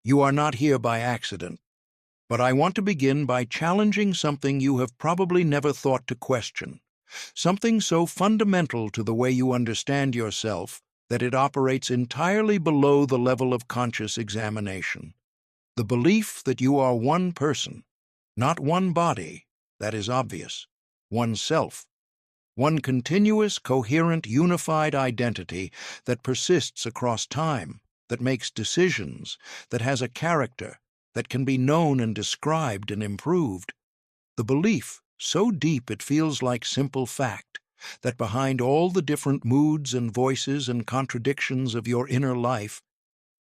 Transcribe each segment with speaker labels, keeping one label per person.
Speaker 1: You are not here by accident, but I want to begin by challenging something you have probably never thought to question, something so fundamental to the way you understand yourself that it operates entirely below the level of conscious examination. The belief that you are one person, not one body, that is obvious, one self, one continuous, coherent, unified identity that persists across time, that makes decisions, that has a character, that can be known and described and improved. The belief, so deep it feels like simple fact, that behind all the different moods and voices and contradictions of your inner life,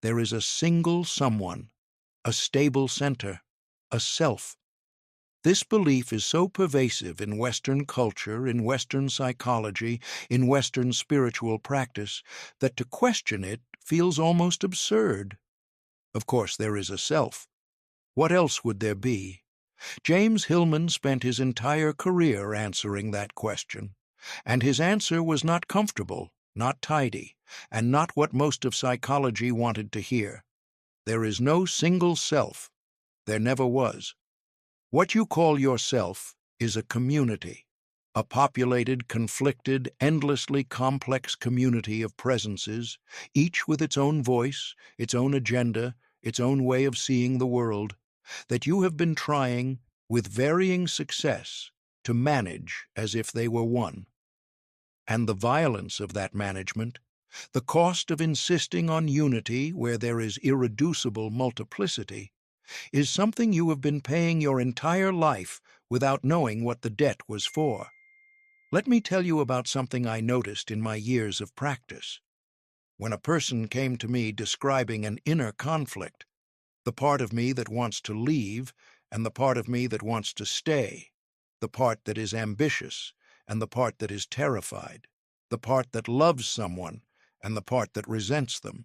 Speaker 1: there is a single someone, a stable center, a self. This belief is so pervasive in Western culture, in Western psychology, in Western spiritual practice, that to question it feels almost absurd. Of course, there is a self. What else would there be? James Hillman spent his entire career answering that question, and his answer was not comfortable, not tidy, and not what most of psychology wanted to hear. There is no single self. There never was. What you call yourself is a community, a populated, conflicted, endlessly complex community of presences, each with its own voice, its own agenda, its own way of seeing the world, that you have been trying, with varying success, to manage as if they were one. And the violence of that management, the cost of insisting on unity where there is irreducible multiplicity, is something you have been paying your entire life without knowing what the debt was for. Let me tell you about something I noticed in my years of practice. When a person came to me describing an inner conflict, the part of me that wants to leave and the part of me that wants to stay, the part that is ambitious and the part that is terrified, the part that loves someone and the part that resents them,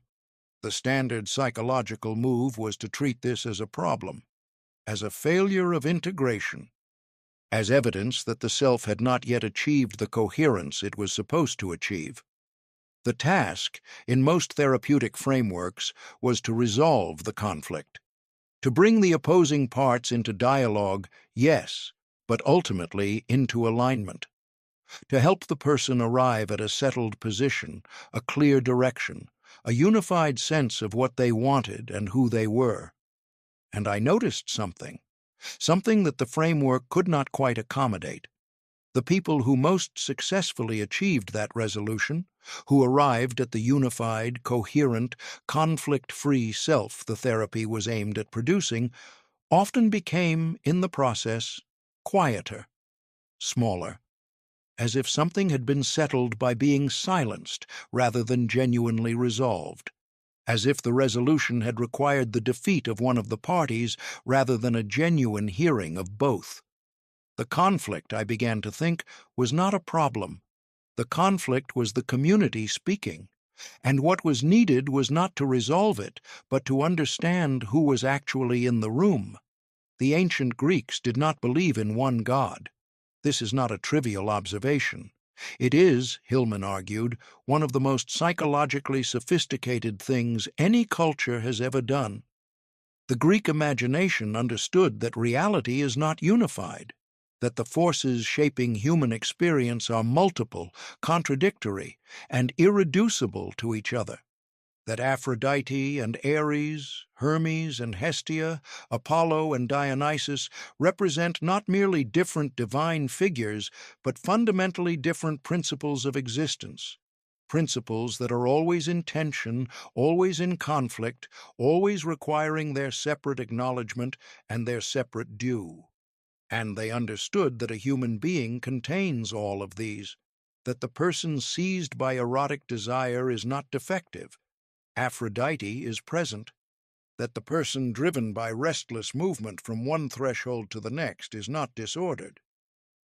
Speaker 1: the standard psychological move was to treat this as a problem, as a failure of integration, as evidence that the self had not yet achieved the coherence it was supposed to achieve. The task, in most therapeutic frameworks, was to resolve the conflict, to bring the opposing parts into dialogue, yes, but ultimately into alignment, to help the person arrive at a settled position, a clear direction, a unified sense of what they wanted and who they were. And I noticed something that the framework could not quite accommodate. The people who most successfully achieved that resolution, who arrived at the unified, coherent, conflict-free self the therapy was aimed at producing, often became, in the process, quieter, smaller, as if something had been settled by being silenced rather than genuinely resolved, as if the resolution had required the defeat of one of the parties rather than a genuine hearing of both. The conflict, I began to think, was not a problem. The conflict was the community speaking, and what was needed was not to resolve it, but to understand who was actually in the room. The ancient Greeks did not believe in one God. This is not a trivial observation. It is, Hillman argued, one of the most psychologically sophisticated things any culture has ever done. The Greek imagination understood that reality is not unified, that the forces shaping human experience are multiple, contradictory, and irreducible to each other, that Aphrodite and Ares, Hermes and Hestia, Apollo and Dionysus represent not merely different divine figures, but fundamentally different principles of existence, principles that are always in tension, always in conflict, always requiring their separate acknowledgement and their separate due. And they understood that a human being contains all of these, that the person seized by erotic desire is not defective, Aphrodite is present, that the person driven by restless movement from one threshold to the next is not disordered.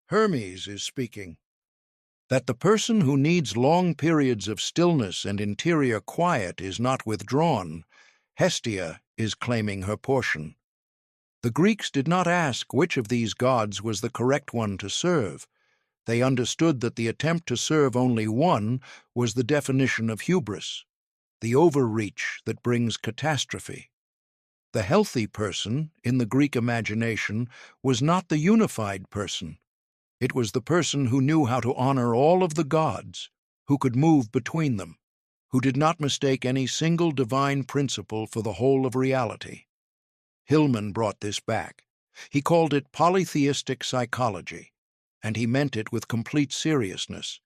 Speaker 1: Hermes is speaking, that the person who needs long periods of stillness and interior quiet is not withdrawn. Hestia is claiming her portion. The Greeks did not ask which of these gods was the correct one to serve. They understood that the attempt to serve only one was the definition of hubris, the overreach that brings catastrophe. The healthy person, in the Greek imagination, was not the unified person. It was the person who knew how to honor all of the gods, who could move between them, who did not mistake any single divine principle for the whole of reality. Hillman brought this back. He called it polytheistic psychology, and he meant it with complete seriousness.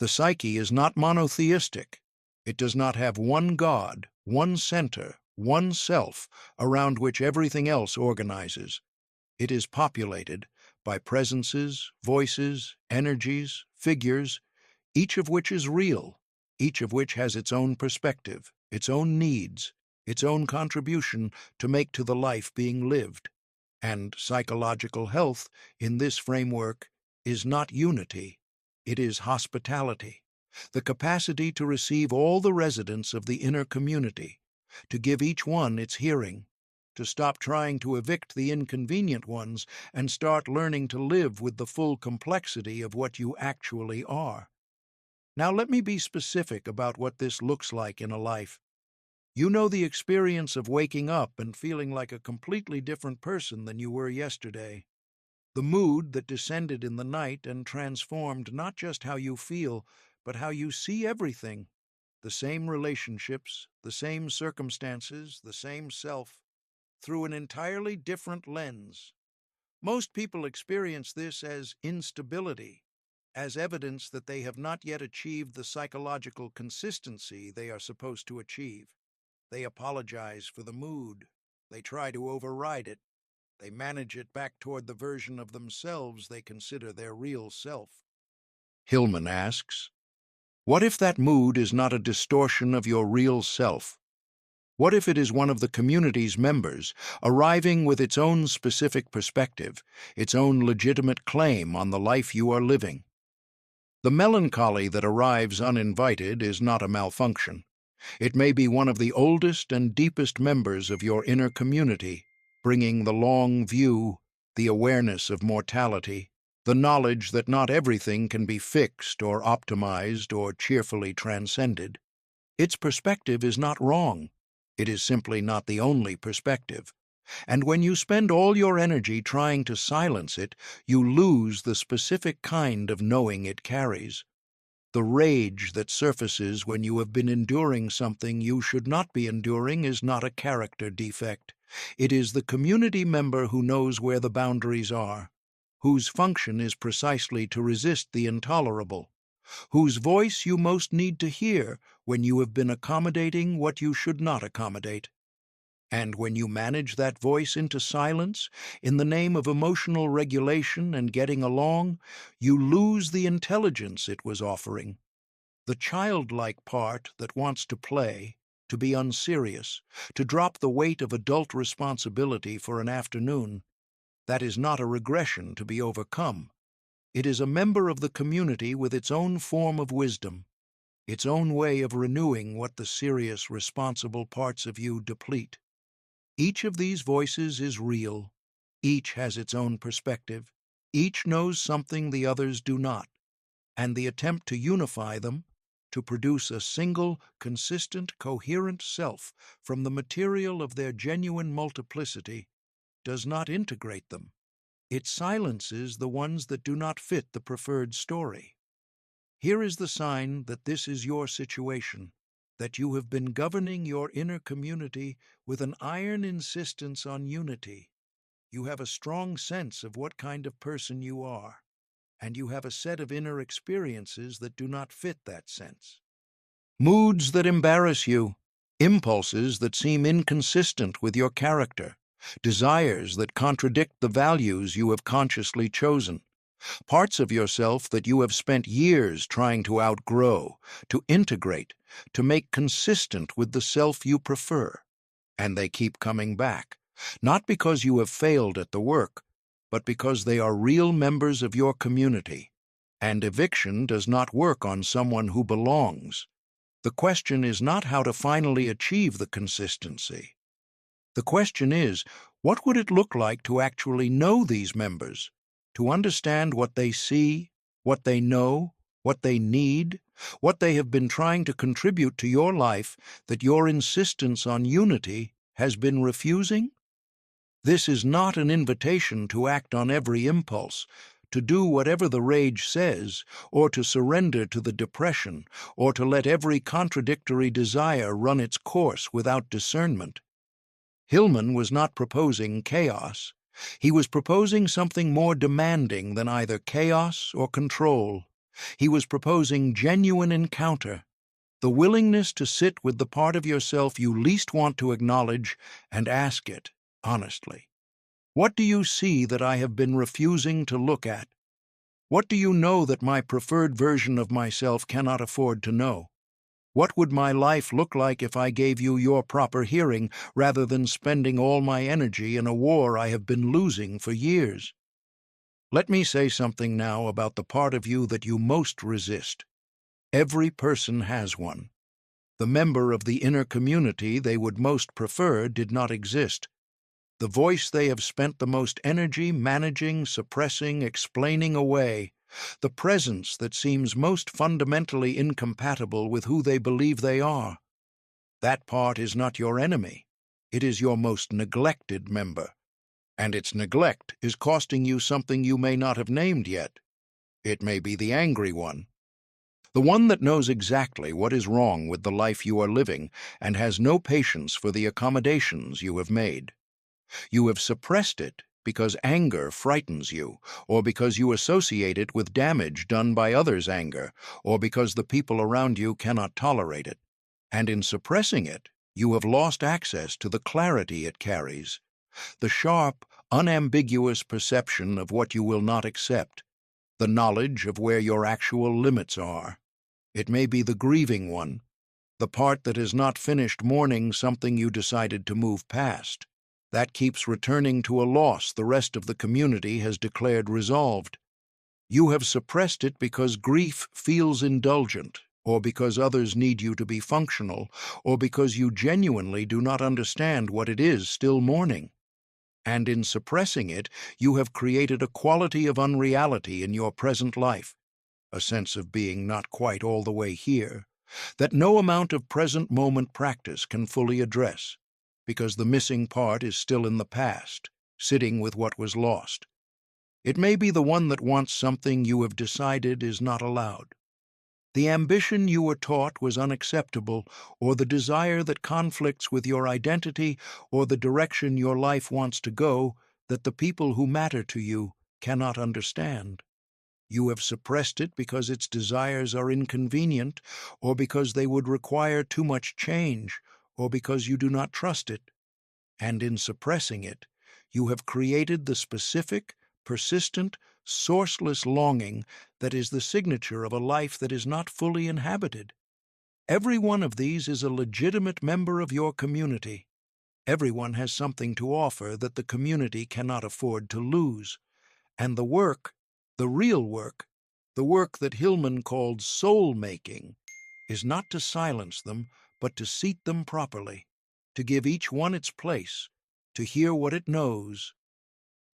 Speaker 1: The psyche is not monotheistic. It does not have one God, one center, one self, around which everything else organizes. It is populated by presences, voices, energies, figures, each of which is real, each of which has its own perspective, its own needs, its own contribution to make to the life being lived. And psychological health, in this framework, is not unity, it is hospitality, the capacity to receive all the residents of the inner community, to give each one its hearing, to stop trying to evict the inconvenient ones and start learning to live with the full complexity of what you actually are. Now let me be specific about what this looks like in a life. You know the experience of waking up and feeling like a completely different person than you were yesterday. The mood that descended in the night and transformed not just how you feel, but how you see everything. The same relationships, the same circumstances, the same self, through an entirely different lens. Most people experience this as instability, as evidence that they have not yet achieved the psychological consistency they are supposed to achieve. They apologize for the mood. They try to override it. They manage it back toward the version of themselves they consider their real self. Hillman asks, what if that mood is not a distortion of your real self? What if it is one of the community's members, arriving with its own specific perspective, its own legitimate claim on the life you are living? The melancholy that arrives uninvited is not a malfunction. It may be one of the oldest and deepest members of your inner community, bringing the long view, the awareness of mortality, the knowledge that not everything can be fixed or optimized or cheerfully transcended. Its perspective is not wrong. It is simply not the only perspective. And when you spend all your energy trying to silence it, you lose the specific kind of knowing it carries. The rage that surfaces when you have been enduring something you should not be enduring is not a character defect. It is the community member who knows where the boundaries are, whose function is precisely to resist the intolerable, whose voice you most need to hear when you have been accommodating what you should not accommodate. And when you manage that voice into silence, in the name of emotional regulation and getting along, you lose the intelligence it was offering. The childlike part that wants to play, to be unserious, to drop the weight of adult responsibility for an afternoon, that is not a regression to be overcome. It is a member of the community with its own form of wisdom, its own way of renewing what the serious, responsible parts of you deplete. Each of these voices is real. Each has its own perspective. Each knows something the others do not. And the attempt to unify them, to produce a single, consistent, coherent self from the material of their genuine multiplicity, does not integrate them. It silences the ones that do not fit the preferred story. Here is the sign that this is your situation, that you have been governing your inner community with an iron insistence on unity. You have a strong sense of what kind of person you are, and you have a set of inner experiences that do not fit that sense. Moods that embarrass you, impulses that seem inconsistent with your character, desires that contradict the values you have consciously chosen, parts of yourself that you have spent years trying to outgrow, to integrate, to make consistent with the self you prefer. And they keep coming back, not because you have failed at the work, but because they are real members of your community. And eviction does not work on someone who belongs. The question is not how to finally achieve the consistency. The question is, what would it look like to actually know these members, to understand what they see, what they know, what they need, what they have been trying to contribute to your life that your insistence on unity has been refusing? This is not an invitation to act on every impulse, to do whatever the rage says, or to surrender to the depression, or to let every contradictory desire run its course without discernment. Hillman was not proposing chaos. He was proposing something more demanding than either chaos or control. He was proposing genuine encounter, the willingness to sit with the part of yourself you least want to acknowledge and ask it, honestly. What do you see that I have been refusing to look at? What do you know that my preferred version of myself cannot afford to know? What would my life look like if I gave you your proper hearing rather than spending all my energy in a war I have been losing for years? Let me say something now about the part of you that you most resist. Every person has one. The member of the inner community they would most prefer did not exist. The voice they have spent the most energy managing, suppressing, explaining away, the presence that seems most fundamentally incompatible with who they believe they are. That part is not your enemy. It is your most neglected member. And its neglect is costing you something you may not have named yet. It may be the angry one. The one that knows exactly what is wrong with the life you are living and has no patience for the accommodations you have made. You have suppressed it because anger frightens you, or because you associate it with damage done by others' anger, or because the people around you cannot tolerate it. And in suppressing it, you have lost access to the clarity it carries, the sharp, unambiguous perception of what you will not accept, the knowledge of where your actual limits are. It may be the grieving one, the part that has not finished mourning something you decided to move past. That keeps returning to a loss the rest of the community has declared resolved. You have suppressed it because grief feels indulgent, or because others need you to be functional, or because you genuinely do not understand what it is still mourning. And in suppressing it, you have created a quality of unreality in your present life, a sense of being not quite all the way here, that no amount of present moment practice can fully address, because the missing part is still in the past, sitting with what was lost. It may be the one that wants something you have decided is not allowed. The ambition you were taught was unacceptable, or the desire that conflicts with your identity or the direction your life wants to go that the people who matter to you cannot understand. You have suppressed it because its desires are inconvenient, or because they would require too much change, or because you do not trust it. And in suppressing it, you have created the specific, persistent, sourceless longing that is the signature of a life that is not fully inhabited. Every one of these is a legitimate member of your community. Everyone has something to offer that the community cannot afford to lose. And the work, the real work, the work that Hillman called soul-making, is not to silence them, but to seat them properly, to give each one its place, to hear what it knows,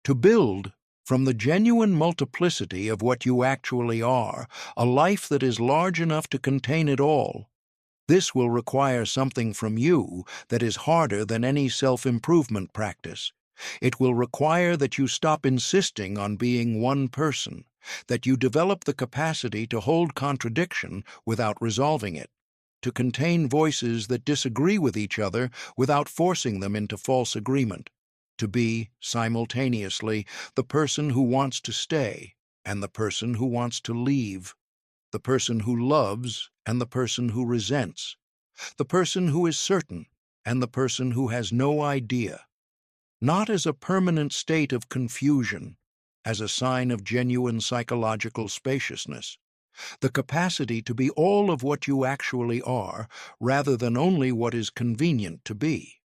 Speaker 1: to build, from the genuine multiplicity of what you actually are, a life that is large enough to contain it all. This will require something from you that is harder than any self-improvement practice. It will require that you stop insisting on being one person, that you develop the capacity to hold contradiction without resolving it, to contain voices that disagree with each other without forcing them into false agreement, to be, simultaneously, the person who wants to stay and the person who wants to leave, the person who loves and the person who resents, the person who is certain and the person who has no idea, not as a permanent state of confusion, as a sign of genuine psychological spaciousness, the capacity to be all of what you actually are rather than only what is convenient to be.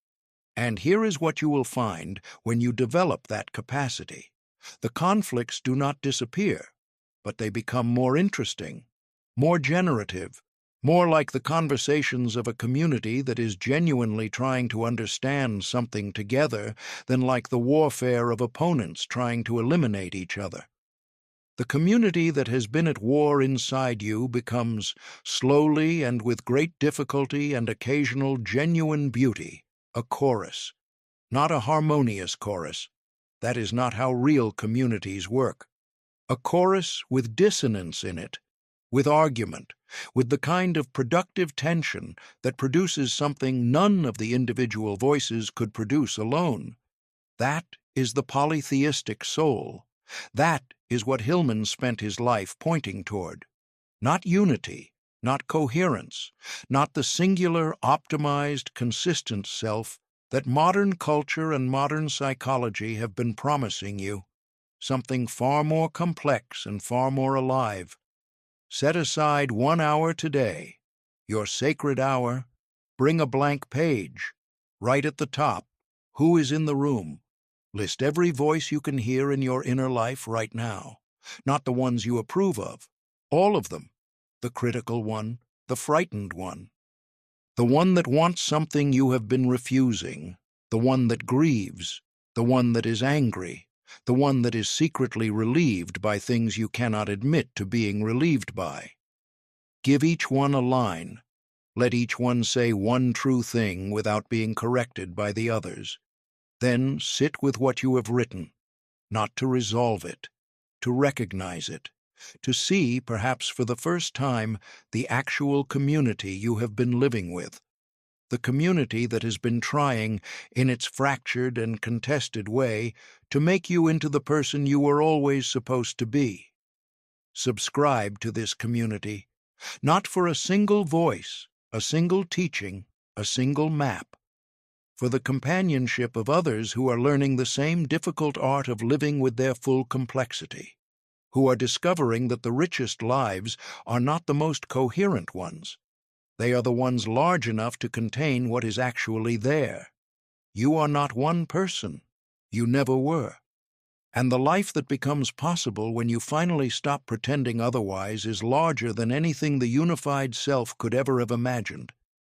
Speaker 1: And here is what you will find when you develop that capacity. The conflicts do not disappear, but they become more interesting, more generative, more like the conversations of a community that is genuinely trying to understand something together than like the warfare of opponents trying to eliminate each other. The community that has been at war inside you becomes, slowly and with great difficulty and occasional genuine beauty, a chorus, not a harmonious chorus. That is not how real communities work. A chorus with dissonance in it, with argument, with the kind of productive tension that produces something none of the individual voices could produce alone. That is the polytheistic soul. That is what Hillman spent his life pointing toward. Not unity, not coherence, not the singular, optimized, consistent self that modern culture and modern psychology have been promising you. Something far more complex and far more alive. Set aside 1 hour today, your sacred hour. Bring a blank page. Write at the top, who is in the room. List every voice you can hear in your inner life right now. Not the ones you approve of. All of them. The critical one, the frightened one. The one that wants something you have been refusing. The one that grieves. The one that is angry. The one that is secretly relieved by things you cannot admit to being relieved by. Give each one a line. Let each one say one true thing without being corrected by the others. Then sit with what you have written, not to resolve it, to recognize it, to see, perhaps for the first time, the actual community you have been living with. The community that has been trying, in its fractured and contested way, to make you into the person you were always supposed to be. Subscribe to this community, not for a single voice, a single teaching, a single map, for the companionship of others who are learning the same difficult art of living with their full complexity, who are discovering that the richest lives are not the most coherent ones. They are the ones large enough to contain what is actually there. You are not one person. You never were. And the life that becomes possible when you finally stop pretending otherwise is larger than anything the unified self could ever have imagined.